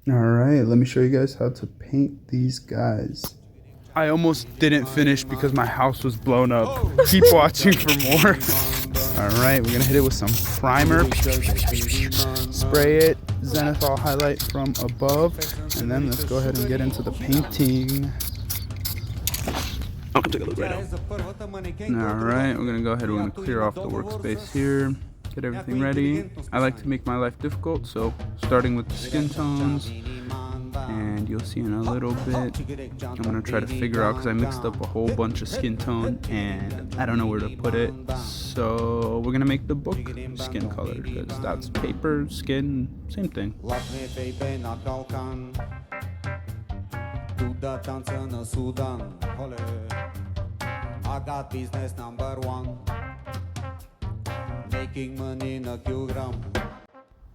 Alright, let me show you guys how to paint these guys. I almost didn't finish because my house was blown up. Keep watching for more. Alright, we're gonna hit it with some primer. Spray it, zenithal highlight from above, and then let's go ahead and get into the painting. I'll take a look right now. Alright, we're gonna go ahead, we're gonna clear off the workspace here. Get everything ready. I like to make my life difficult, so starting with the skin tones, and you'll see in a little bit, I'm gonna try to figure out, because I mixed up a whole bunch of skin tone and I don't know where to put it, so we're gonna make the book skin color, because that's paper, skin, same thing. I got business number one. Making money in a kilogram.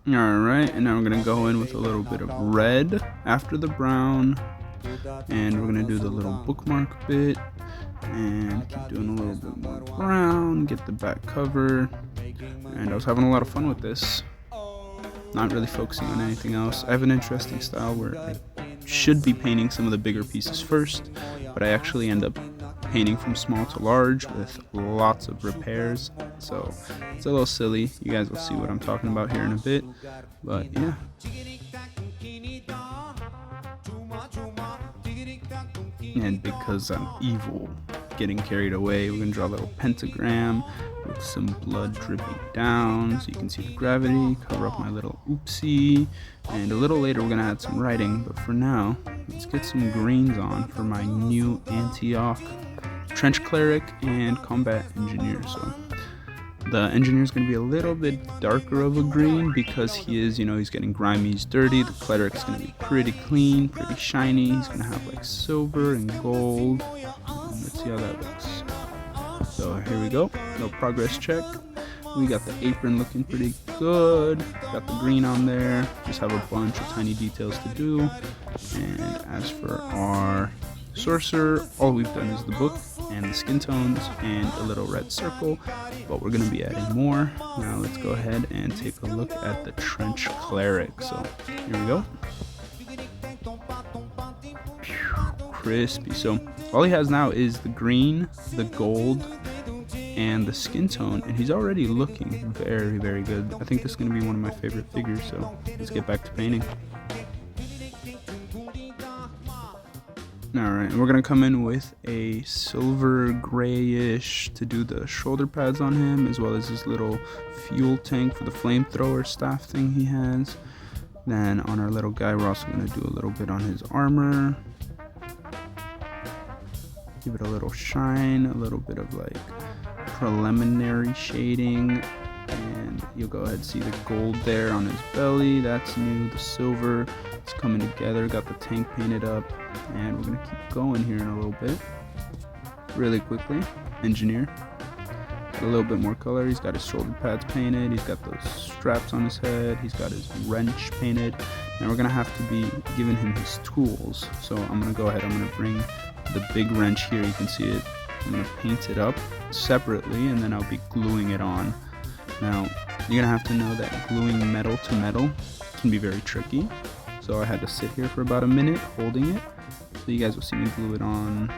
Alright, and now we're gonna go in with a little bit of red after the brown, and we're gonna do the little bookmark bit and keep doing a little bit more brown, get the back cover. And I was having a lot of fun with this, not really focusing on anything else. I have an interesting style where I should be painting some of the bigger pieces first, but I actually end up painting from small to large with lots of repairs, so it's a little silly. You guys will see what I'm talking about here in a bit, but yeah. And because I'm evil, getting carried away, we're gonna draw a little pentagram with some blood dripping down so you can see the gravity, cover up my little oopsie, and a little later we're gonna add some writing, but for now let's get some greens on for my new Antioch trench cleric and combat engineer. So the engineer is going to be a little bit darker of a green because he is, he's getting grimy, he's dirty. The cleric's going to be pretty clean, pretty shiny. He's going to have like silver and gold. And let's see how that looks. So here we go, no progress check. We got the apron looking pretty good, got the green on there, just have a bunch of tiny details to do. And as for our sorcerer, all we've done is the book and the skin tones and a little red circle, but we're going to be adding more. Now let's go ahead and take a look at the trench cleric. So here we go. Crispy. So all he has now is the green, the gold, and the skin tone, and he's already looking very, very good. I think this is going to be one of my favorite figures, so let's get back to painting. Alright, we're going to come in with a silver grayish to do the shoulder pads on him, as well as his little fuel tank for the flamethrower staff thing he has. Then on our little guy, we're also going to do a little bit on his armor. Give it a little shine, a little bit of like preliminary shading. And you'll go ahead and see the gold there on his belly. That's new. The silver is coming together. Got the tank painted up. And we're going to keep going here in a little bit. Really quickly. Engineer. Got a little bit more color. He's got his shoulder pads painted. He's got those straps on his head. He's got his wrench painted. Now we're going to have to be giving him his tools. So I'm going to go ahead. I'm going to bring the big wrench here. You can see it. I'm going to paint it up separately, and then I'll be gluing it on. Now, you're going to have to know that gluing metal to metal can be very tricky. So I had to sit here for about a minute holding it. So you guys will see me glue it on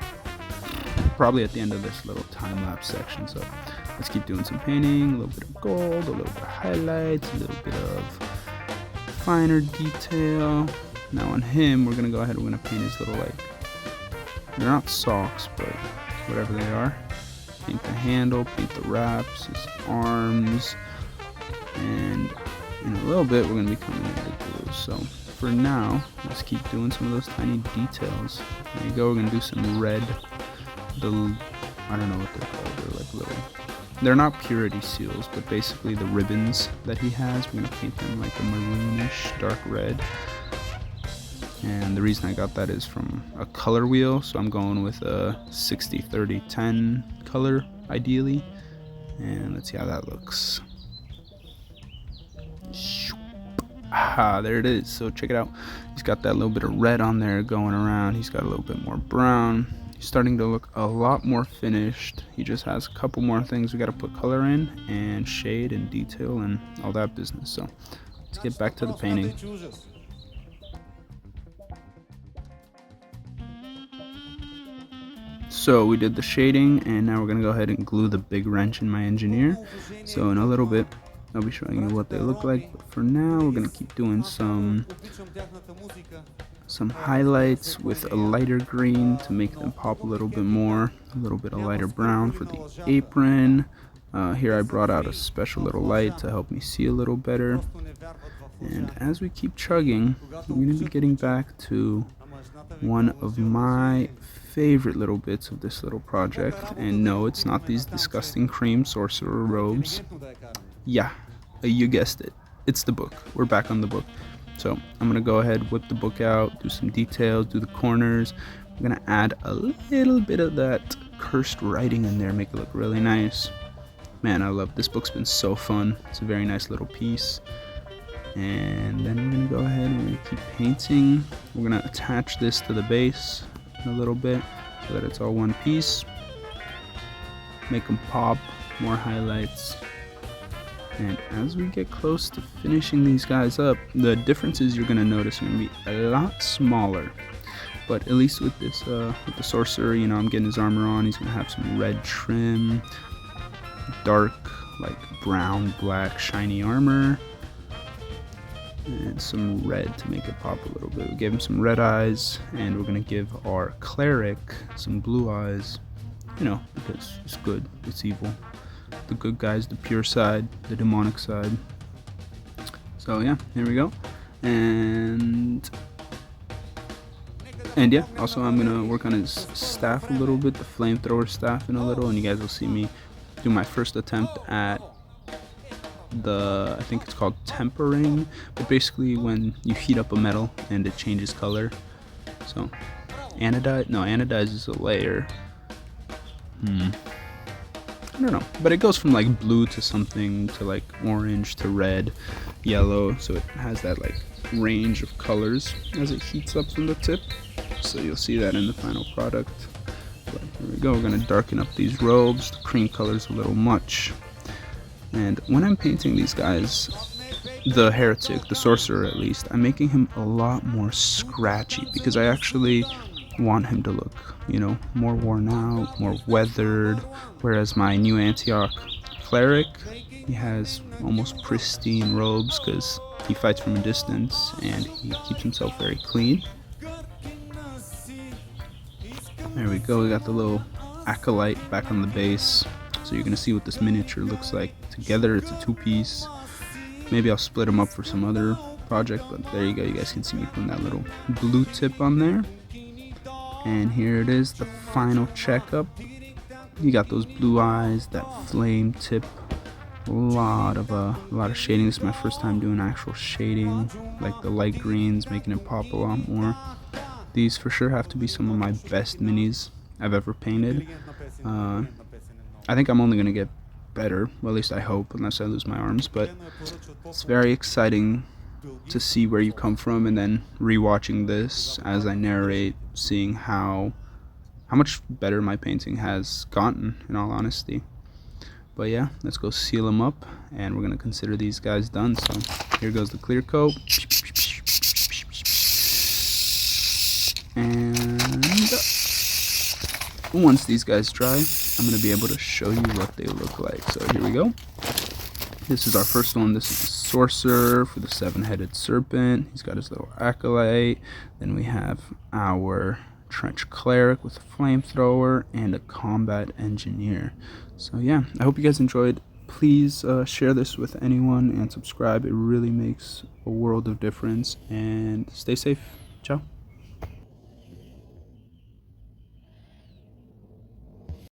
probably at the end of this little time-lapse section. So let's keep doing some painting, a little bit of gold, a little bit of highlights, a little bit of finer detail. Now on him, we're going to go ahead and we're going to paint his little, like, they're not socks, but whatever they are. Paint the handle, paint the wraps, his arms, and in a little bit we're going to be coming in with glue. So for now, let's keep doing some of those tiny details. There you go, we're going to do some red, I don't know what they're called, they're like little, they're not purity seals, but basically the ribbons that he has, we're going to paint them like a maroonish dark red. And the reason I got that is from a color wheel, so I'm going with a 60-30-10 color ideally, and let's see how that looks. Ah, there it is. So check it out. He's got that little bit of red on there going around. He's got a little bit more brown. He's starting to look a lot more finished. He just has a couple more things we got to put color in and shade and detail and all that business. So let's get back to the painting. So we did the shading, and now we're gonna go ahead and glue the big wrench in my engineer. So in a little bit I'll be showing you what they look like, but for now we're gonna keep doing some highlights with a lighter green to make them pop a little bit more, a little bit of lighter brown for the apron. Here I brought out a special little light to help me see a little better. And as we keep chugging, we're going to be getting back to one of my favorite little bits of this little project. And no, it's not these disgusting cream sorcerer robes. Yeah, you guessed it. It's the book. We're back on the book. So I'm going to go ahead, whip the book out, do some details, do the corners. I'm going to add a little bit of that cursed writing in there, make it look really nice. Man, I love this book's been so fun. It's a very nice little piece. And then we're gonna go ahead and we're gonna keep painting. We're gonna attach this to the base a little bit so that it's all one piece. Make them pop, more highlights. And as we get close to finishing these guys up, the differences you're gonna notice are gonna be a lot smaller. But at least with this, with the sorcerer, you know, I'm getting his armor on. He's gonna have some red trim, dark, like brown, black, shiny armor, and some red to make it pop a little bit. We gave him some red eyes, and we're gonna give our cleric some blue eyes, you know, because it's good, it's evil. The good guy's the pure side, the demonic side. So yeah, here we go. And yeah, also I'm gonna work on his staff a little bit, the flamethrower staff in a little, and you guys will see me do my first attempt at the, I think it's called tempering, but basically when you heat up a metal and it changes color. So anodize is a layer. I don't know, but it goes from like blue to something to like orange to red, yellow, so it has that like range of colors as it heats up from the tip. So you'll see that in the final product. But here we go, we're gonna darken up these robes. The cream color's a little much. And when I'm painting these guys, the heretic, the sorcerer at least, I'm making him a lot more scratchy because I actually want him to look, you know, more worn out, more weathered, whereas my new Antioch cleric, he has almost pristine robes because he fights from a distance and he keeps himself very clean. There we go, we got the little acolyte back on the base. So you're gonna see what this miniature looks like together. It's a two-piece. Maybe I'll split them up for some other project, but there you go. You guys can see me putting that little blue tip on there. And here it is, the final checkup. You got those blue eyes, that flame tip, a lot of shading. This is my first time doing actual shading, like the light greens, making it pop a lot more. These for sure have to be some of my best minis I've ever painted. I think I'm only gonna get better, well, at least I hope, unless I lose my arms, but it's very exciting to see where you come from, and then rewatching this as I narrate, seeing how much better my painting has gotten, in all honesty. But yeah, let's go seal them up, and we're gonna consider these guys done. So here goes the clear coat, and once these guys dry, I'm going to be able to show you what they look like. So here we go. This is our first one. This is the sorcerer for the seven-headed serpent. He's got his little acolyte. Then we have our trench cleric with a flamethrower and a combat engineer. So yeah, I hope you guys enjoyed. Please share this with anyone and subscribe. It really makes a world of difference. And stay safe. Ciao.